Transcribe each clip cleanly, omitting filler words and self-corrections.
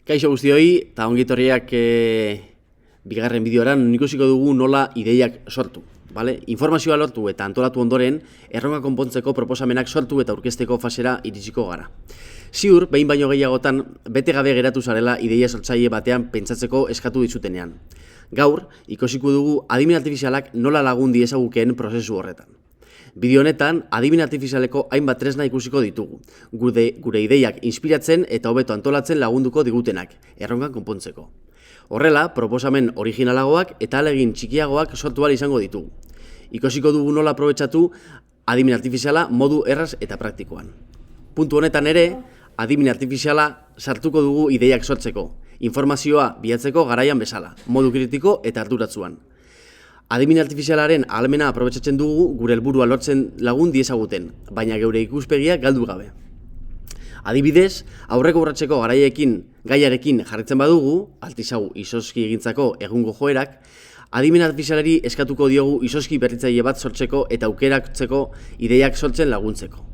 Kaixo guztioi, eta ongitorriak bigarren bideoan ikusiko dugu nola ideiak sortu. Informazioa lortu eta antolatu ondoren, erronka konpontzeko proposamenak sortu eta aurkezteko fasera iritsiko gara. Ziur, behin baino gehiagotan, bete gabe geratu zarela ideia sortzaile batean pentsatzeko eskatu ditzutenean. Gaur, ikusiko dugu adimen artifizialak nola lagun diezagukeen prozesu horretan. Bideo honetan, adimen artifizialeko hainbat tresna ikusiko ditugu, gure ideiak inspiratzen eta hobeto antolatzen lagunduko digutenak, erronkan konpontzeko. Horrela, proposamen originalagoak eta ahalegin txikiagoak sortu ahal izango ditugu. Ikusiko dugu nola aprobetxatu adimen artifiziala modu erraz eta praktikoan. Puntu honetan ere, adimen artifiziala sartuko dugu ideiak sortzeko, informazioa bilatzeko garaian bezala, modu kritiko eta arduratsuan. Adimen artifizialaren ahalmena aprobetxatzen dugu gure helburua lortzen lagun diezaguten, baina geure ikuspegia galdu gabe. Adibidez, aurreko urratzeko gaiarekin jarritzen badugu, altizagu izozki egintzako egungo joerak, adimen artifizialari eskatuko diogu izozki berritzaile bat sortzeko eta aukeratzeko ideiak sortzen laguntzeko.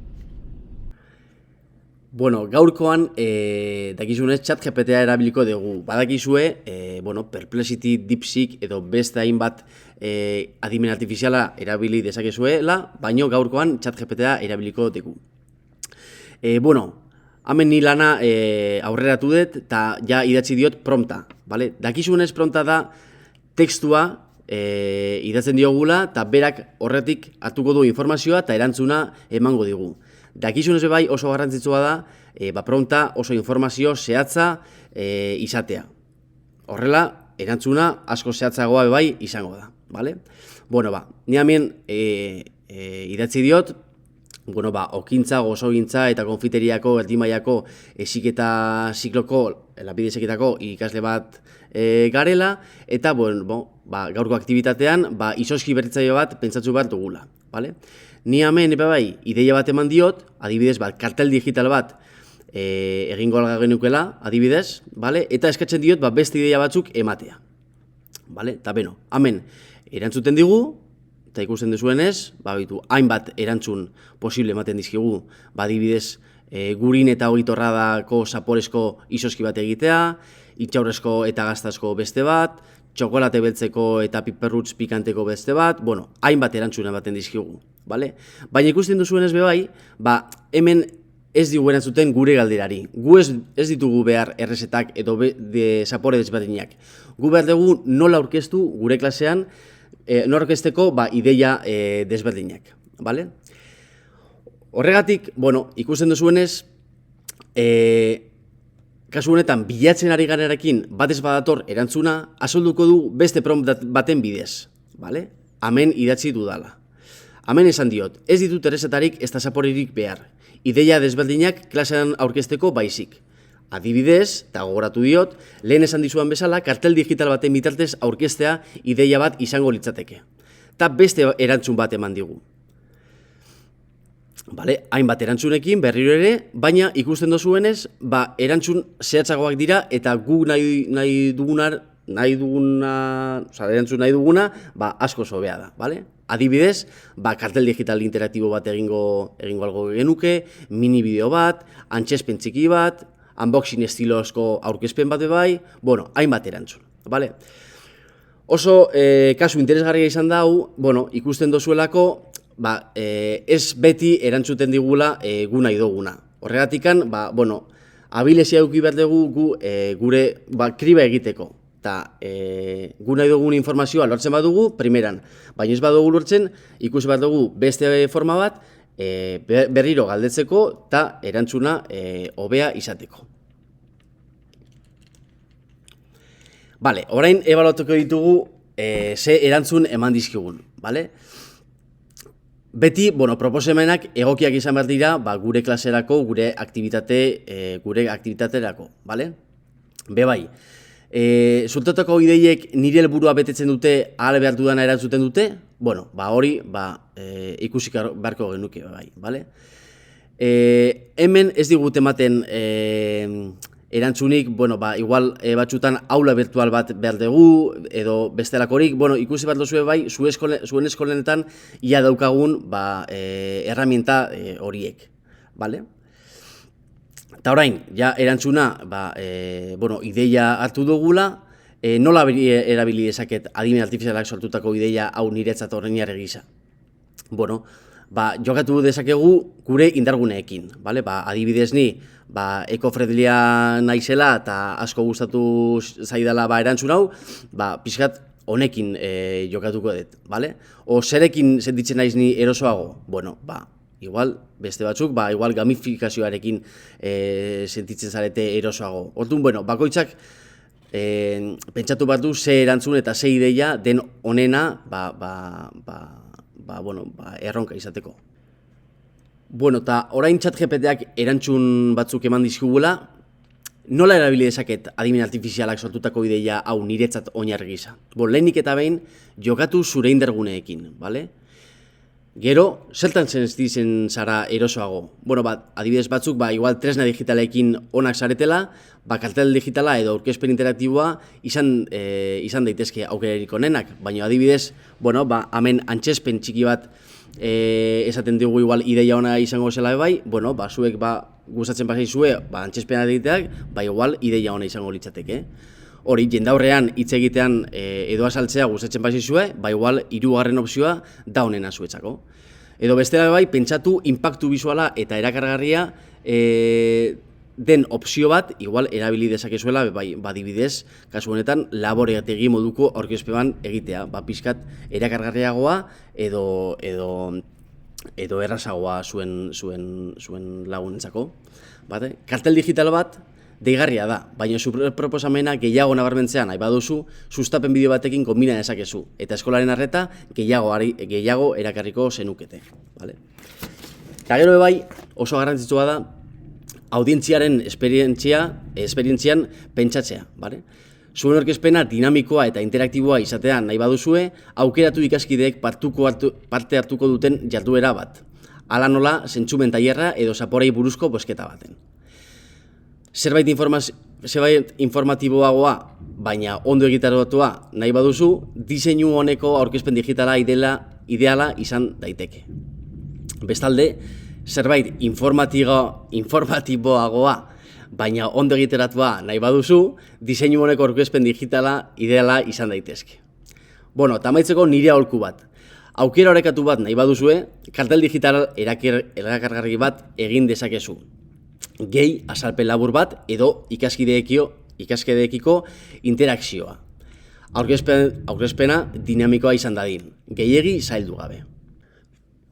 Gaurkoan, dakizunez, ChatGPT-a erabiliko dugu. Badakizue, Perplexity, DeepSeek edo beste hainbat adimen artifiziala erabili dezakezuela, baino gaurkoan ChatGPT-a erabiliko dugu. Hemen ni lana aurreratu dut eta ja idatzi diot prompta. Dakizunez, prompta da tekstua idatzen diogula eta berak horretik hartuko du informazioa eta erantzuna emango digu. Dakizunez bai oso garrantzitsua da, prompta oso informazio zehatza izatea. Horrela, erantzuna asko zehatzagoa bai izango da. Ni hemen idatzi diot, okintza, gozogintza eta konfiteriako, erdimaiako heziketa zikloko, lanbide heziketako ikasle bat garela, eta gaurko aktibitatean izozki berritzaile bat pentsatzu behar dugula. Ni hemen ideia bat eman diot, adibidez kartel digital bat egingo genukela, adibidez, eta eskatzen diot beste ideia batzuk ematea. Eta hemen erantzuten digu, eta ikusten duzuenez, hainbat erantzun posible ematen dizkigu, adibidez, gurin eta ogitorradako zaporezko izozki bat egitea, itxaurrezko eta gaztazko beste bat, txokolate beltzeko eta piperrutz pikanteko beste bat, hainbat erantzun ematen dizkigu. Baina ikusten duzuenez hemen ez digu erantzuten gure galderari. Gu ez ditugu behar errezetak edo zapore desberdinak. Gu behar dugu nola aurkeztu gure klasean, nola aurkezteko ideia desberdinak. Horregatik, ikusten duzuenez, kasu honetan bilatzen ari garenarekin batez badator erantzuna, azalduko du beste prompt baten bidez. Hemen idatzi dudala. Hemen esan diot, ez ditut errezetarik ez da zaporirik behar. Ideia desberdinak klasean aurkezteko baizik. Adibidez, eta gogoratu diot, lehen esan dizuan bezala, kartel digital baten bitartez aurkeztea ideia bat izango litzateke. Eta beste erantzun bat eman digu. Hainbat erantzunekin berriro ere, baina ikusten dozuenez, erantzun zehatzagoak dira eta gu nahi duguna asko sobea da. Adibidez, kartel digital interaktibo bat egingo algo genuke, mini bideo bat, antzespen txiki bat, unboxing estilozko aurkezpen bat hainbat erantzun. Oso kasu interesgarria izan dau, ikusten dozuelako, ez beti erantzuten digula gu nahi duguna. Horregatikan, abilezia eduki behar dugu gure kriba egiteko. Eta gu nahi dugun informazioa lortzen badugu, primeran. Baina ez badugu lortzen, ikusi behar dugu beste forma bat berriro galdetzeko eta erantzuna hobea izateko. Orain ebaluatuko ditugu ze erantzun eman dizkigun. Beti, proposamenak egokiak izan behar dira gure klaserako, gure aktibitaterako. Zultatako ideiek nire helburua betetzen dute, ahal behar dudana erantzuten dute, hori ikusik beharko genuke. Hemen ez digut ematen erantzunik, igual batzutan aula virtual bat behar dugu, edo bestelakorik, ikusi behar duzue zuen eskolenetan ia daukagun erramienta horiek. Eta orain, ja erantzuna, ideia hartu dugula, nola erabili dezaket adimen artifizialak sortutako ideia hau niretzat horrein gisa. Jokatu dezakegu gure indarguneekin, adibidez ni, ekofredlia naizela eta asko gustatu zaidala erantzun hau, pixkat honekin jokatuko dut, O zerekin sentitzen naiz ni erosoago? Igual, beste batzuk, igual gamifikazioarekin sentitzen zarete erosoago. Orduan, bakoitzak pentsatu bat du ze erantzun eta ze ideia den onena erronka izateko. Eta orain ChatGPTak erantzun batzuk eman dizkigula, nola erabili dezaket adimen artifizialak sortutako ideia hau niretzat oinarri gisa? Lehenik eta behin, jokatu zure indarguneekin, Gero, zertan sentitzen zara erosoago? Adibidez batzuk, igual tresna digitalekin onak zaretela, kartel digitala edo aurkezpen interaktiboa izan daitezke aukerarik onenak, baina adibidez, hemen antzespen txiki bat esaten dugu igual ideia ona izango zela zuek gustatzen bazaizue antzespena egiteak, igual ideia ona izango litzateke. Hori, jendaurrean hitz egitean edo azaltzea gustatzen bazaizue, igual hirugarren opzioa da honena zuetzako. Edo bestela pentsatu inpaktu bisuala eta erakargarria den opzio bat, igual erabili dezakezuela, adibidez, kasu honetan, laborategi moduko aurkezpen egitea, pixkat erakargarriagoa edo errazagoa zuen lagunentzako. Kartel digital bat deigarria da, baina proposamena gehiago nabarmentzean nahi baduzu, sustapen bideo batekin konbina dezakezu, eta eskolaren arreta gehiago erakarriko zenukete. Eta gero oso garrantzitsua da, audientziaren esperientzian pentsatzea. Zuen aurkezpena dinamikoa eta interaktiboa izatean nahi baduzue, aukeratu ikaskideek parte hartuko duten jarduera bat. Hala nola, zentzumen tailerra edo zaporei buruzko bozketa baten. Zerbait informatiboagoa, baina ondo egitaratua nahi baduzu, diseinu honeko aurkezpen digitala ideala izan daiteke. Bestalde, zerbait informatiboagoa, baina ondo egitaratua nahi baduzu, diseinu honeko aurkezpen digitala ideala izan daitezke. Eta amaitzeko nire aholku bat. Aukera orekatu bat nahi baduzue, kartel digital erakargarri bat egin dezakezu. Gehi azalpen labur bat edo ikaskideekiko interakzioa. Aurkezpena dinamikoa izan dadin, gehiegi zaildu gabe.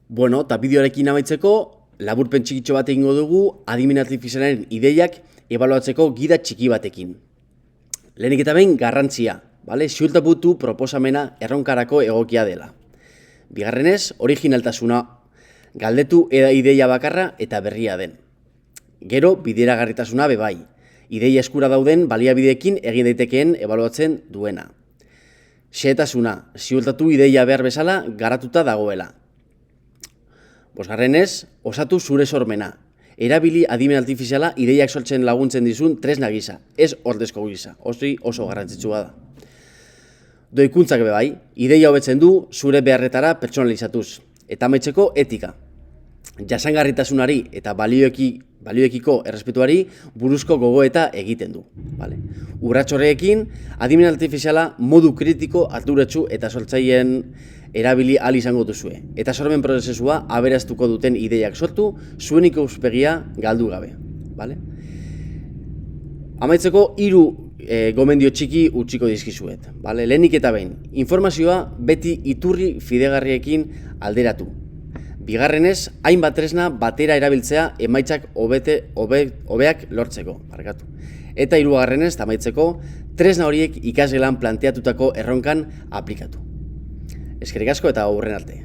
Eta bideoarekin amaitzeko, laburpen txikitxo bat egingo dugu adimen artifizialaren ideiak ebaluatzeko gida txiki batekin. Lehenik eta behin garrantzia, ziurtatu proposamena erronkarako egokia dela. Bigarrenez, originaltasuna, galdetu ideia bakarra eta berria den. Gero, bideragarritasuna bebai, ideia eskura dauden baliabideekin egin daitekeen ebaluatzen duena. Xehetasuna, ziurtatu ideia behar bezala garatuta dagoela. Bosgarrenez, osatu zure sormena. Erabili adimen artifiziala ideiak sortzen laguntzen dizun tresna gisa, ez ordezko gisa, oso garrantzitsua da. Doikuntzak bebai, ideia hobetzen du zure beharretara pertsonalizatuz. Eta amaitzeko etika. Jasangarritasunari eta balioekiko errespetuari buruzko gogoeta egiten du. Urrats horrekin, adimen artifiziala modu kritiko, arduratsu eta sortzaileen erabili ahal izango duzue. Eta sormen prozesua aberaztuko duten ideiak sortu, zuen ikuspegia galdu gabe. Amaitzeko 3 gomendio txiki utziko dizkizuet. Lehenik eta behin, informazioa beti iturri fidegarriekin alderatu. Bigarrenez, hainbat tresna batera erabiltzea emaitzak hobeak lortzeko. Eta hirugarrenez, amaitzeko, tresna horiek ikasgelan planteatutako erronkan aplikatu. Eskerrik asko eta aurren arte.